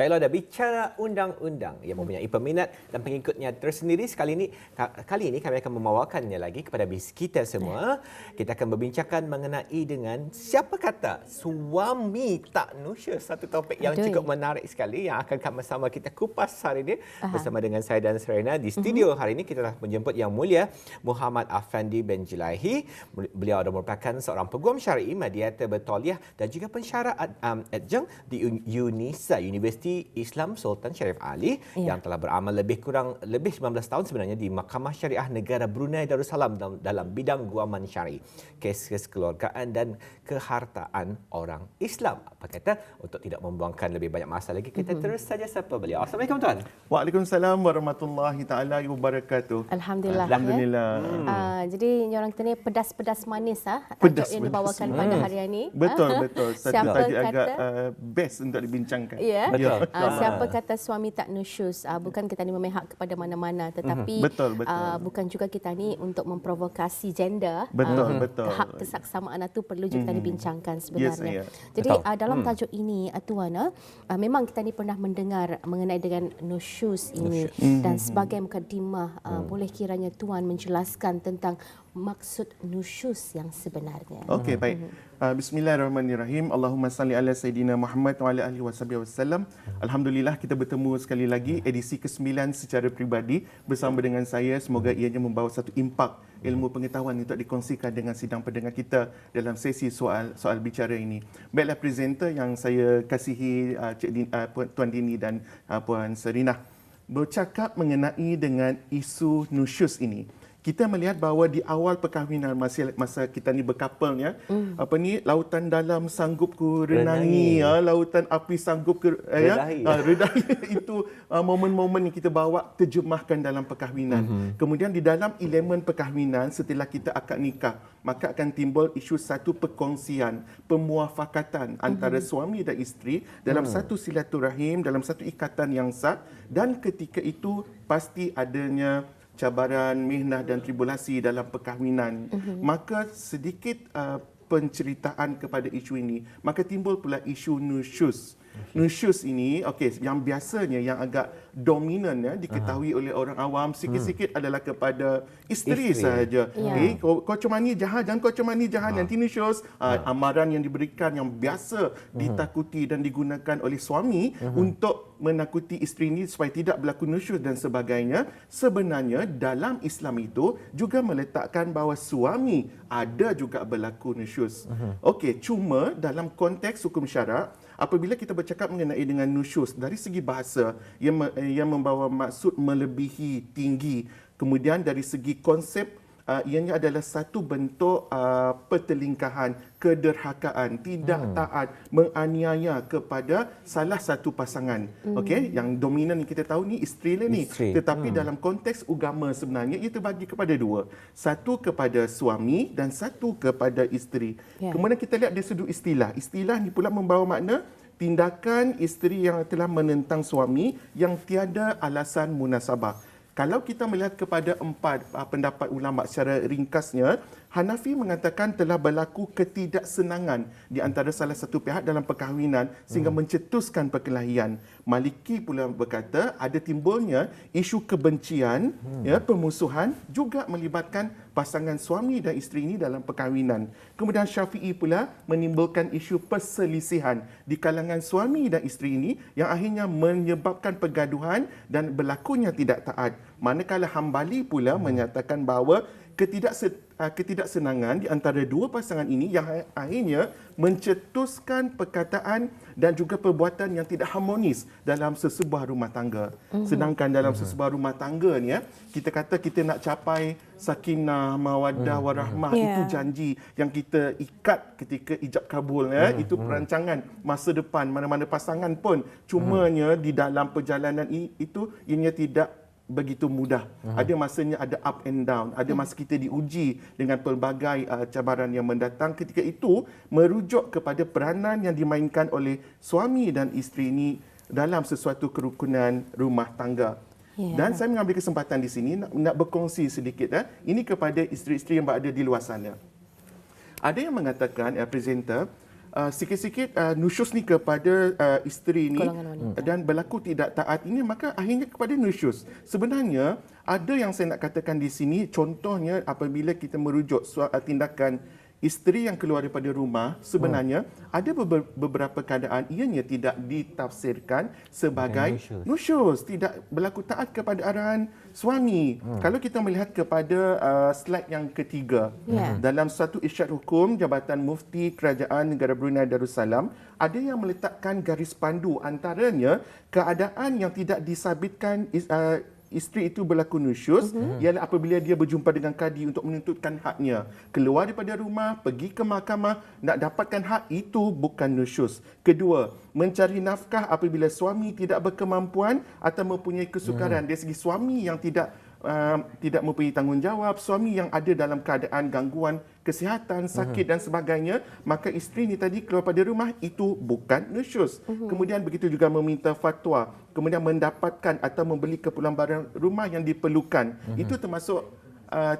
Baiklah, dah bicara undang-undang yang mempunyai peminat dan pengikutnya tersendiri. Kali ini kami akan membawakannya lagi kepada kita semua. Kita akan berbincangkan mengenai dengan siapa kata suami tak nusyus. Satu topik yang cukup menarik sekali yang akan sama kita kupas hari ini bersama dengan saya dan Serena. Di studio hari ini kita telah menjemput Yang Mulia Muhammad Afandi bin Julaihi. Beliau adalah merupakan seorang peguam syar'i, mediator bertauliah dan juga pensyarah adjunct di UNISA, Universiti Islam Sultan Syarif Ali, yang telah beramal lebih 19 tahun sebenarnya di Mahkamah Syariah Negara Brunei Darussalam dalam bidang guaman syar'i, kes kekeluargaan dan kehartaan orang Islam. Apa kata, untuk tidak membuangkan lebih banyak masa lagi, kita terus saja sapa beliau. Assalamualaikum tuan. Waalaikumsalam warahmatullahi taala wabarakatuh. Alhamdulillah. Jadi orang kita ni pedas-pedas manis pedas yang dibawakan pada hari ini. Betul. Satu Siapa tajuk kata agak best untuk dibincangkan. Ya. Betul. Siapa kata suami tak nusyus? Bukan kita ni memihak kepada mana-mana, tetapi Betul. bukan juga kita ni untuk memprovokasi gender. Betul. Hak kesaksamaan itu perlu juga kita dibincangkan sebenarnya. Yes, Jadi dalam tajuk ini Tuan, memang kita ni pernah mendengar mengenai dengan nusyus ini dan sebagai mukadimah boleh kiranya Tuan menjelaskan tentang maksud nusyus yang sebenarnya. Okey, baik. Bismillahirrahmanirrahim. Allahumma salli ala Sayyidina Muhammad wa ala alihi wasallam. Alhamdulillah kita bertemu sekali lagi edisi ke-9 secara peribadi bersama dengan saya. Semoga ianya membawa satu impak ilmu pengetahuan untuk dikongsikan dengan sidang pendengar kita dalam sesi soal bicara ini. Baiklah presenter yang saya kasihi, Tuan Dini dan Puan Serina, bercakap mengenai dengan isu nusyus ini. Kita melihat bahawa di awal perkahwinan masa kita ni berkapal lautan dalam sanggup ku renangi, lautan api sanggup ku redahi. Itu momen-momen yang kita bawa terjemahkan dalam perkahwinan. Kemudian di dalam elemen perkahwinan setelah kita akad nikah, maka akan timbul isu satu perkongsian, pemuafakatan antara suami dan isteri dalam satu silaturahim, dalam satu ikatan yang sah, dan ketika itu pasti adanya cabaran, mihnah dan tribulasi dalam perkahwinan. Maka sedikit penceritaan kepada isu ini, maka timbul pula isu nusyus. Nusyus ini, yang biasanya yang agak dominan diketahui oleh orang awam sikit-sikit adalah kepada isteri sahaja. Kau cemani jahat, jangan kau cemani jahat, nanti nusyus. Amaran yang diberikan yang biasa ditakuti dan digunakan oleh suami untuk menakuti isteri ini supaya tidak berlaku nusyus dan sebagainya. Sebenarnya dalam Islam itu juga meletakkan bahawa suami ada juga berlaku nusyus. Cuma dalam konteks hukum syarak, apabila kita bercakap mengenai dengan nusyus dari segi bahasa yang membawa maksud melebihi, tinggi, kemudian dari segi konsep ianya adalah satu bentuk pertelingkahan, kederhakaan, tidak taat, menganiaya kepada salah satu pasangan. Yang dominan yang kita tahu ni isteri lah ni. Tetapi dalam konteks agama sebenarnya ia terbagi kepada dua. Satu kepada suami dan satu kepada isteri. Kemudian kita lihat dari sudut istilah. Istilah ni pula membawa makna tindakan isteri yang telah menentang suami yang tiada alasan munasabah. Kalau kita melihat kepada 4 pendapat ulama secara ringkasnya, Hanafi mengatakan telah berlaku ketidaksenangan di antara salah satu pihak dalam perkahwinan sehingga mencetuskan perkelahian. Maliki pula berkata ada timbulnya isu kebencian, permusuhan juga melibatkan pasangan suami dan isteri ini dalam perkahwinan. Kemudian Syafi'i pula menimbulkan isu perselisihan di kalangan suami dan isteri ini yang akhirnya menyebabkan pergaduhan dan berlakunya tidak taat. Manakala Hambali pula menyatakan bahawa ketidaksenangan di antara dua pasangan ini yang akhirnya mencetuskan perkataan dan juga perbuatan yang tidak harmonis dalam sesebuah rumah tangga. Sedangkan dalam sesebuah rumah tangga ni, kita kata kita nak capai sakinah, mawaddah, warahmah, itu janji yang kita ikat ketika ijab kabul. Itu perancangan masa depan mana-mana pasangan pun. Cumanya di dalam perjalanan itu ianya tidak begitu mudah. Ada masanya ada up and down. Ada masa kita diuji dengan pelbagai cabaran yang mendatang. Ketika itu merujuk kepada peranan yang dimainkan oleh suami dan isteri ini dalam sesuatu kerukunan rumah tangga. Dan saya mengambil kesempatan di sini nak berkongsi sedikit ini kepada isteri-isteri yang berada di luar sana. Ada yang mengatakan, presenter, sikit-sikit nusyus ni kepada isteri ni Golongan wanita. dan berlaku tidak taat ini, maka akhirnya kepada nusyus. Sebenarnya ada yang saya nak katakan di sini, contohnya apabila kita merujuk tindakan isteri yang keluar daripada rumah, sebenarnya ada beberapa keadaan ianya tidak ditafsirkan sebagai nusyus, tidak berlaku taat kepada arahan suami. Kalau kita melihat kepada slide yang ketiga, dalam satu irsyad hukum Jabatan Mufti Kerajaan Negara Brunei Darussalam, ada yang meletakkan garis pandu antaranya keadaan yang tidak disabitkan isteri itu berlaku nusyus ialah apabila dia berjumpa dengan kadi untuk menuntutkan haknya. Keluar daripada rumah, pergi ke mahkamah nak dapatkan hak, itu bukan nusyus. Kedua, mencari nafkah apabila suami tidak berkemampuan atau mempunyai kesukaran. Dari segi suami yang tidak mempunyai tanggungjawab, suami yang ada dalam keadaan gangguan kesihatan, sakit dan sebagainya, maka isteri ni tadi keluar pada rumah, itu bukan nusyus. Kemudian begitu juga meminta fatwa, kemudian mendapatkan atau membeli keperluan barang rumah yang diperlukan. Itu termasuk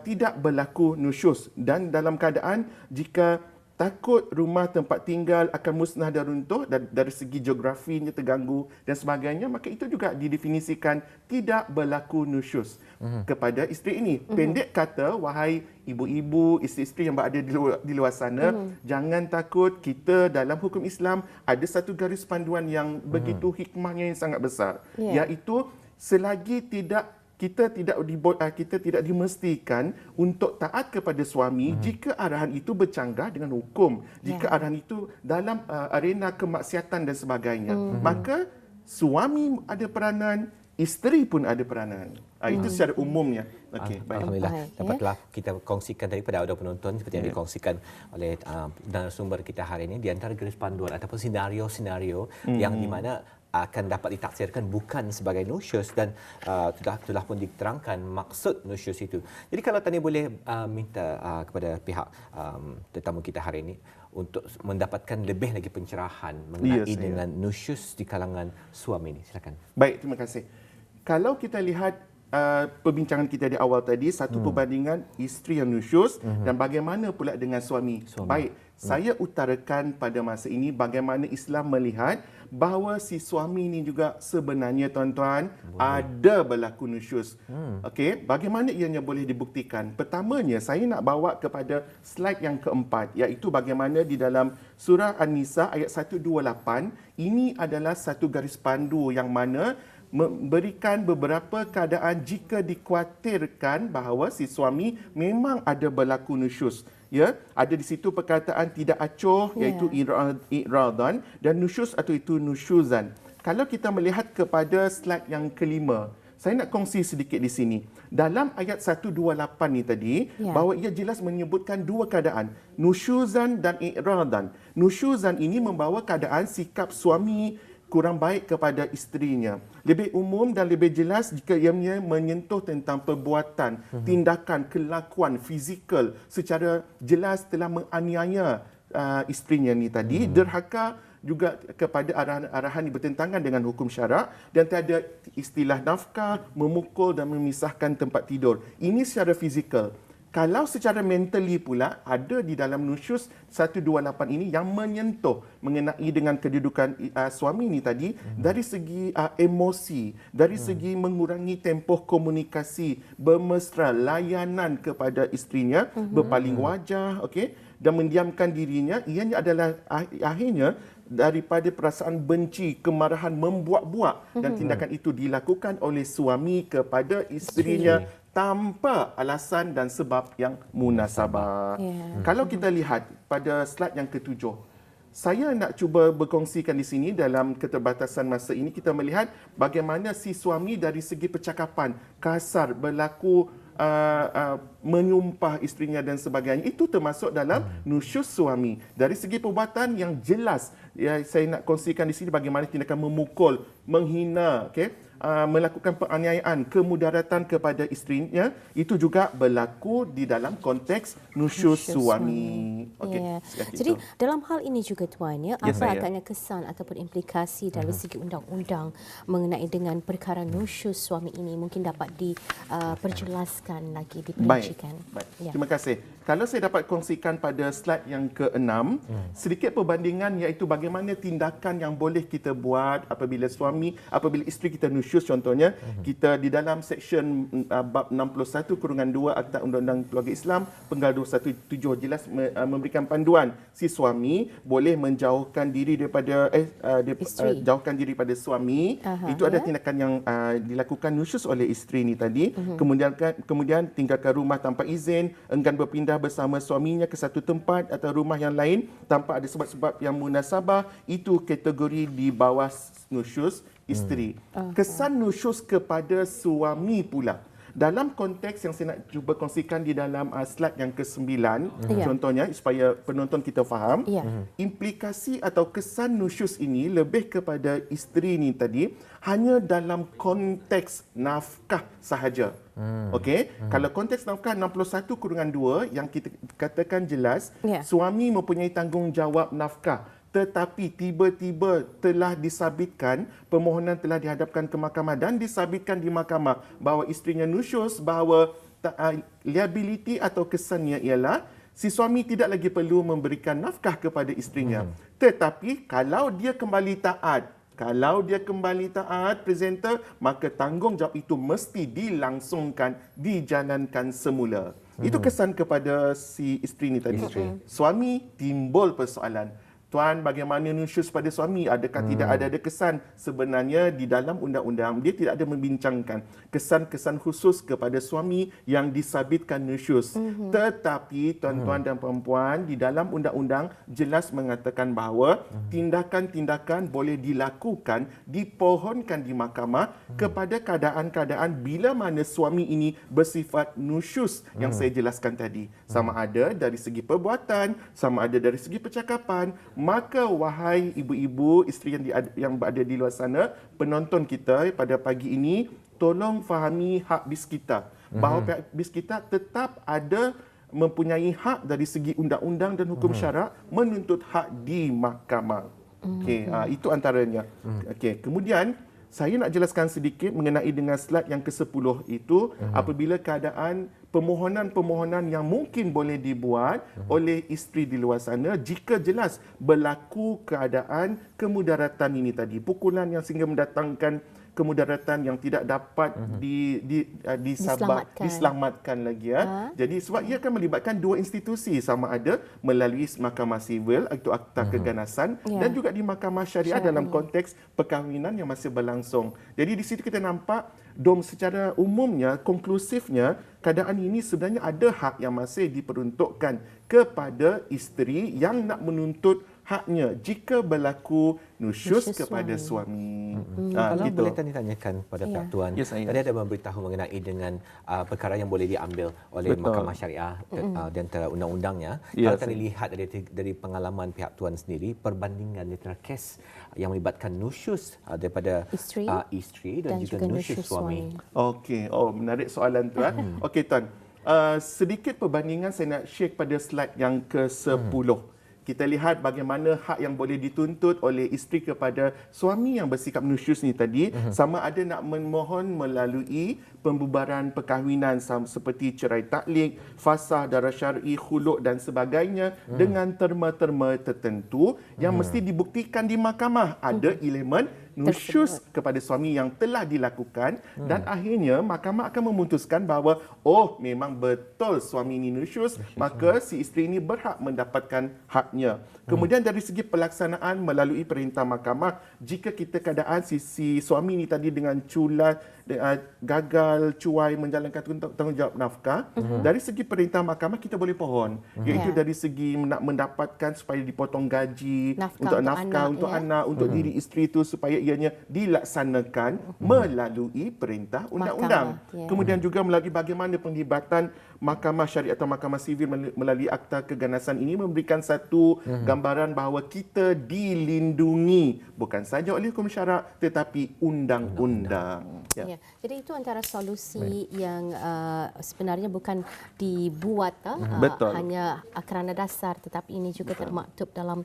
tidak berlaku nusyus. Dan dalam keadaan jika takut rumah tempat tinggal akan musnah dan runtuh dari segi geografinya terganggu dan sebagainya, maka itu juga didefinisikan tidak berlaku nusyus kepada isteri ini. Pendek kata, wahai ibu-ibu, isteri-isteri yang berada di luar sana, jangan takut. Kita dalam hukum Islam ada satu garis panduan yang begitu hikmahnya yang sangat besar, iaitu selagi kita tidak dimestikan untuk taat kepada suami jika arahan itu bercanggah dengan hukum, jika arahan itu dalam arena kemaksiatan dan sebagainya. Maka suami ada peranan, isteri pun ada peranan. Itu secara umumnya. Okey, baik. Alhamdulillah, dapatlah kita kongsikan tadi pada audio penonton seperti yang dikongsikan oleh narasumber kita hari ini, di antara garis panduan ataupun senario-senario yang di mana akan dapat ditaksirkan bukan sebagai nusyus, dan telah pun diterangkan maksud nusyus itu. Jadi kalau Tani boleh minta kepada pihak tetamu kita hari ini untuk mendapatkan lebih lagi pencerahan mengenai dengan nusyus di kalangan suami ini, silakan. Baik, terima kasih. Kalau kita lihat perbincangan kita di awal tadi, satu perbandingan isteri yang nusyus dan bagaimana pula dengan suami. Baik, saya utarakan pada masa ini bagaimana Islam melihat bahawa si suami ini juga sebenarnya, tuan-tuan, ada berlaku nusyus. Okey, bagaimana ianya boleh dibuktikan? Pertamanya, saya nak bawa kepada slide yang keempat, iaitu bagaimana di dalam surah An-Nisa ayat 128, ini adalah satu garis pandu yang mana memberikan beberapa keadaan jika dikhuatirkan bahawa si suami memang ada berlaku nusyus. Ya, ada di situ perkataan tidak acuh, iaitu i'radan, dan nusyus atau itu nusyuzan. Kalau kita melihat kepada slide yang kelima, saya nak kongsi sedikit di sini. Dalam ayat 128 ni tadi, bahawa ia jelas menyebutkan dua keadaan, nusyuzan dan i'radan. Nusyuzan ini membawa keadaan sikap suami kurang baik kepada isterinya. Lebih umum dan lebih jelas jika ianya menyentuh tentang perbuatan, tindakan, kelakuan fizikal secara jelas telah menganiaya isterinya ni tadi, derhaka juga kepada arahan-arahan yang bertentangan dengan hukum syarak, dan tiada istilah nafkah, memukul dan memisahkan tempat tidur. Ini secara fizikal. Kalau secara mentally pula, ada di dalam nusyus 128 ini yang menyentuh mengenai dengan kedudukan suami ini tadi, dari segi emosi, dari segi mengurangi tempoh komunikasi, bermesra, layanan kepada isterinya, berpaling wajah, okey, dan mendiamkan dirinya, ianya adalah akhirnya daripada perasaan benci, kemarahan, membuak-buak, dan tindakan itu dilakukan oleh suami kepada isterinya tanpa alasan dan sebab yang munasabah. Kalau kita lihat pada slide yang ketujuh, saya nak cuba berkongsikan di sini dalam keterbatasan masa ini, kita melihat bagaimana si suami dari segi percakapan kasar, berlaku menyumpah isterinya dan sebagainya. Itu termasuk dalam nusyus suami. Dari segi perbuatan yang jelas, saya nak kongsikan di sini bagaimana tindakan memukul, menghina, okey, melakukan penganiayaan, kemudaratan kepada isterinya, itu juga berlaku di dalam konteks nusyus suami. Okey. Ya. Sekian Jadi itu. dalam hal ini juga Tuan, ya, Ya, apa saya. agaknya kesan ataupun implikasi dari segi undang-undang mengenai dengan perkara nusyus suami ini mungkin dapat diperjelaskan lagi, diperincikan. Baik. Ya. Terima kasih. Kalau saya dapat kongsikan pada slide yang ke-6, sedikit perbandingan iaitu bagaimana tindakan yang boleh kita buat apabila isteri kita nusyus contohnya, kita di dalam seksyen bab 61/2 Akta Undang-Undang Keluarga Islam Penggal 217 jelas memberikan panduan si suami boleh menjauhkan diri daripada Isteri. jauhkan diri pada suami. Itu ada tindakan yang dilakukan nusyus oleh isteri ni tadi. Kemudian tinggalkan rumah tanpa izin, enggan berpindah bersama suaminya ke satu tempat atau rumah yang lain tanpa ada sebab-sebab yang munasabah, itu kategori di bawah nusyus isteri. Kesan nusyus kepada suami pula. Dalam konteks yang saya nak cuba kongsikan di dalam slide yang ke-9, contohnya supaya penonton kita faham, Ya. implikasi atau kesan nusyus ini lebih kepada isteri ni tadi hanya dalam konteks nafkah sahaja. Okey, kalau konteks nafkah 61/2 yang kita katakan jelas, Ya. suami mempunyai tanggungjawab nafkah, tetapi tiba-tiba telah disabitkan, permohonan telah dihadapkan ke mahkamah dan disabitkan di mahkamah bahawa isterinya nusyus, bahawa liability atau kesannya ialah si suami tidak lagi perlu memberikan nafkah kepada isterinya. Tetapi kalau dia kembali taat, presenter, maka tanggungjawab itu mesti dilangsungkan, dijalankan semula. Itu kesan kepada si isteri ni tadi. Suami timbul persoalan. Tuan, bagaimana nusyus pada suami? Adakah tidak ada kesan? Sebenarnya di dalam undang-undang dia tidak ada membincangkan kesan-kesan khusus kepada suami yang disabitkan nusyus. Tetapi tuan-tuan dan puan-puan, di dalam undang-undang jelas mengatakan bahawa tindakan-tindakan boleh dilakukan, dipohonkan di mahkamah kepada keadaan-keadaan bila mana suami ini bersifat nusyus yang saya jelaskan tadi. Sama ada dari segi perbuatan, sama ada dari segi percakapan. Maka wahai ibu-ibu, isteri yang berada di luar sana, penonton kita pada pagi ini, tolong fahami hak BIS kita. Bahawa pihak BIS kita tetap ada mempunyai hak dari segi undang-undang dan hukum syarak menuntut hak di mahkamah. Okey, itu antaranya. Okey, kemudian saya nak jelaskan sedikit mengenai dengan slide yang ke-10 itu, apabila keadaan permohonan-permohonan yang mungkin boleh dibuat oleh isteri di luar sana jika jelas berlaku keadaan kemudaratan ini tadi, pukulan yang sehingga mendatangkan kemudaratan yang tidak dapat diselamatkan lagi ya. Jadi sebab ia akan melibatkan dua institusi, sama ada melalui Mahkamah Sivil iaitu Akta Keganasan dan juga di Mahkamah Syariah dalam konteks perkahwinan yang masih berlangsung. Jadi di situ kita nampak secara umumnya, konklusifnya, keadaan ini sebenarnya ada hak yang masih diperuntukkan kepada isteri yang nak menuntut haknya jika berlaku nusyus kepada suami. Kalau Gitu. boleh tanyakan pada pihak tuan, Ya, saya. tadi ada memberitahu mengenai dengan perkara yang boleh diambil oleh Betul. Mahkamah Syariah dan undang-undangnya. Ya, Kalau tadi saya. lihat dari pengalaman pihak tuan sendiri, perbandingan antara kes yang melibatkan nusyus daripada isteri dan juga nusyus suami. Okey, menarik soalan tu. Okey tuan, sedikit perbandingan saya nak share pada slide yang ke-10. Kita lihat bagaimana hak yang boleh dituntut oleh isteri kepada suami yang bersikap nusyus ni tadi, sama ada nak memohon melalui pembubaran perkahwinan seperti cerai taklik, fasah darah syar'i, khuluk dan sebagainya dengan terma-terma tertentu yang mesti dibuktikan di mahkamah ada elemen nusyus kepada suami yang telah dilakukan dan akhirnya mahkamah akan memutuskan bahawa memang betul suami ini nusyus, maka si isteri ini berhak mendapatkan haknya. Kemudian dari segi pelaksanaan melalui perintah mahkamah, jika kita keadaan si suami ini tadi dengan gagal cuai menjalankan tanggungjawab nafkah, dari segi perintah mahkamah kita boleh pohon, iaitu dari segi nak mendapatkan supaya dipotong gaji, untuk anak, untuk diri isteri itu supaya ianya dilaksanakan melalui perintah undang-undang. Kemudian juga melalui bagaimana penglibatan mahkamah syariah atau mahkamah sivil melalui akta keganasan ini memberikan satu gambaran bahawa kita dilindungi bukan saja oleh hukum syarak tetapi undang-undang. Ya. Jadi itu antara solusi yang sebenarnya bukan dibuat Betul. hanya kerana dasar, tetapi ini juga termaktub dalam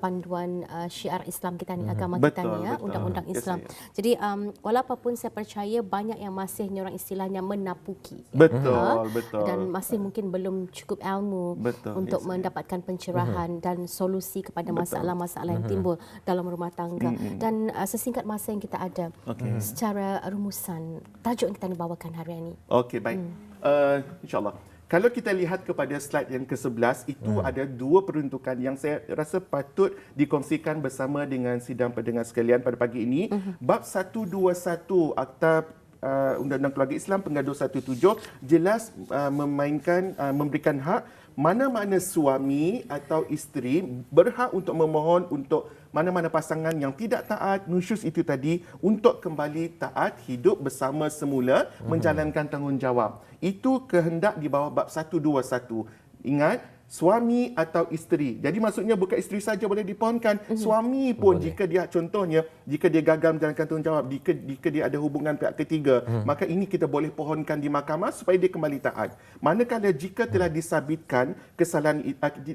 panduan syiar Islam kita ni, agama kita ni, undang-undang Islam. Jadi walaupun saya percaya banyak yang masih orang istilahnya menapuki. Betul, betul. Dan masih mungkin belum cukup ilmu untuk mendapatkan pencerahan dan solusi kepada masalah-masalah yang timbul dalam rumah tangga. Dan sesingkat masa yang kita ada, secara rumusan tajuk yang kita nak bawakan hari ini. Okey, baik. InsyaAllah. Kalau kita lihat kepada slide yang ke-11, itu ada dua peruntukan yang saya rasa patut dikongsikan bersama dengan sidang pendengar sekalian pada pagi ini. Bab 121 Akta Undang-Undang Keluarga Islam Penggaduh 17 jelas memberikan hak mana-mana suami atau isteri berhak untuk memohon untuk mana-mana pasangan yang tidak taat nusyus itu tadi untuk kembali taat, hidup bersama semula, menjalankan tanggungjawab. Itu kehendak di bawah bab 121. Ingat, suami atau isteri. Jadi maksudnya bukan isteri saja boleh dipohonkan. Suami pun jika dia, contohnya, jika dia gagal menjalankan tanggungjawab, jika dia ada hubungan pihak ketiga, maka ini kita boleh pohonkan di mahkamah supaya dia kembali taat. Manakala jika telah disabitkan kesalahan,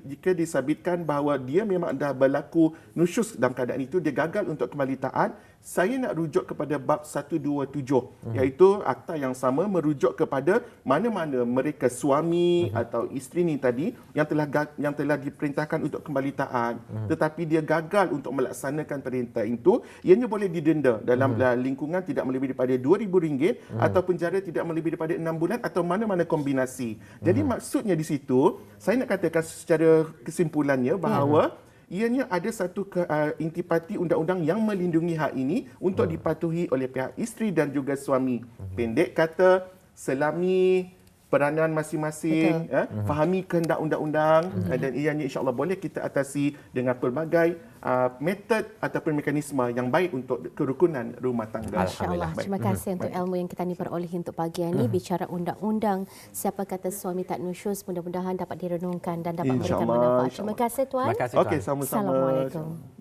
jika disabitkan bahawa dia memang dah berlaku nusyus dalam keadaan itu, dia gagal untuk kembali taat, saya nak rujuk kepada bab 127, iaitu akta yang sama merujuk kepada mana-mana mereka suami atau isteri ni tadi yang telah diperintahkan untuk kembali taat, tetapi dia gagal untuk melaksanakan perintah itu, ianya boleh didenda dalam lingkungan tidak melebihi daripada RM2,000 atau penjara tidak melebihi daripada 6 bulan atau mana-mana kombinasi. Jadi maksudnya di situ saya nak katakan secara kesimpulannya bahawa ianya ada satu intipati undang-undang yang melindungi hak ini untuk dipatuhi oleh pihak isteri dan juga suami. Pendek kata, selami peranan masing-masing, fahami kehendak undang-undang dan ianya insya-Allah boleh kita atasi dengan pelbagai metod ataupun mekanisme yang baik untuk kerukunan rumah tangga. Masya-Allah. Terima kasih untuk ilmu yang kita peroleh untuk pagi ini, bicara undang-undang, siapa kata suami tak nusyus, mudah-mudahan dapat direnungkan dan dapat memberikan manfaat. Terima kasih tuan. Terima kasih tuan. Okey, sama-sama. Assalamualaikum.